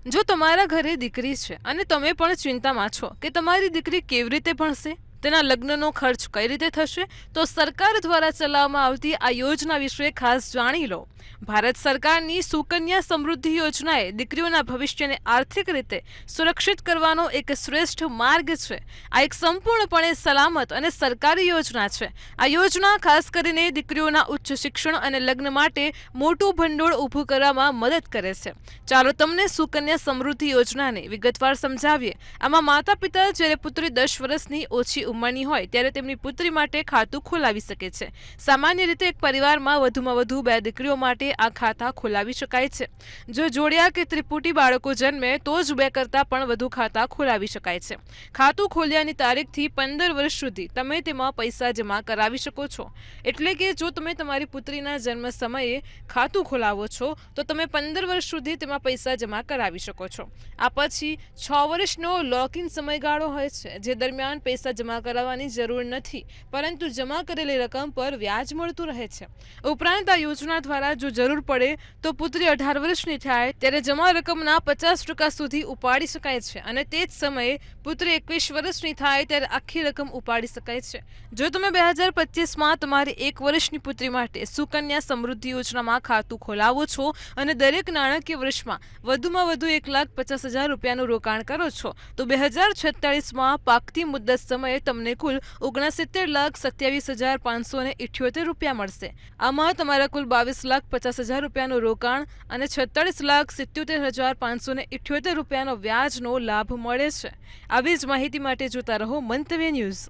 જો તમારા ઘરે દીકરી છે અને તમે પણ ચિંતામાં છો કે તમારી દીકરી કેવી રીતે ભણશે, તેના લગ્નનો ખર્ચ કઈ રીતે થશે, તો સરકાર દ્વારા ચલાવવામાં આવતી આ યોજના વિશે ખાસ જાણી લો. ભારત સરકારની સુકન્યા સમૃદ્ધિ યોજનાએ દીકરીઓના ભવિષ્યને આર્થિક રીતે સુરક્ષિત કરવાનો એક શ્રેષ્ઠ માર્ગ છે. આ એક સંપૂર્ણપણે સલામત અને સરકારી યોજના છે. આ યોજના ખાસ કરીને દીકરીઓના ઉચ્ચ શિક્ષણ અને લગ્ન માટે મોટું ભંડોળ ઊભું કરવામાં મદદ કરે છે. ચાલો તમને સુકન્યા સમૃદ્ધિ યોજનાને વિગતવાર સમજાવીએ. આમાં માતા પિતા જ્યારે પુત્રી 10 વર્ષની ઓછી ઉંમરની હોય ત્યારે તેમની પુત્રી માટે ખાતું ખોલાવી શકે છે. સામાન્ય રીતે એક પરિવારમાં વધુમાં વધુ 2 દીકરીઓ માટે આ ખાતા ખોલાવી શકાય છે. જો જોડિયા કે ત્રિપુટી બાળકો જન્મે તો જ 2 કરતાં પણ વધુ ખાતા ખોલાવી શકાય છે. ખાતું ખોલ્યાની તારીખથી 15 વર્ષ સુધી તમે તેમાં પૈસા જમા કરાવી શકો છો. એટલે કે જો તમે તમારી પુત્રીના જન્મ સમયે ખાતું ખોલાવો છો તો તમે 15 વર્ષ સુધી તેમાં પૈસા જમા કરાવી શકો છો. આ પછી 6 વર્ષનો લોક-ઇન સમયગાળો હોય છે, જે દરમિયાન પૈસા જમા કરાવવાની જરૂર નથી, પરંતુ જમા કરેલી રકમ પર વ્યાજ મળતું રહે છે. ઉપરાંત આ યોજના દ્વારા જો જરૂર પડે તો પુત્રી 18 વર્ષની થાય ત્યારે જમા રકમના 50% સુધી ઉપાડી શકાય છે અને તે જ સમયે પુત્રી 21 વર્ષની થાય ત્યારે આખી રકમ ઉપાડી શકાય છે. જો તમે 2025માં તમારી 1 વર્ષની પુત્રી માટે સુકન્યા સમૃદ્ધિ યોજનામાં ખાતું ખોલાવો છો અને દરેક નાણાકીય વર્ષમાં વધુમાં વધુ 1,50,000 રૂપિયાનું રોકાણ કરો છો તો 2046માં પાકતી મુદ્દત સમયે તમને કુલ 69,27,578 રૂપિયા મળશે. આમાં તમારા કુલ 22,50,000 રૂપિયાનું રોકાણ અને 46,77,578 રૂપિયાનો વ્યાજનો લાભ મળે છે. આવી જ માહિતી માટે જોતા રહો મંતવ્ય ન્યૂઝ.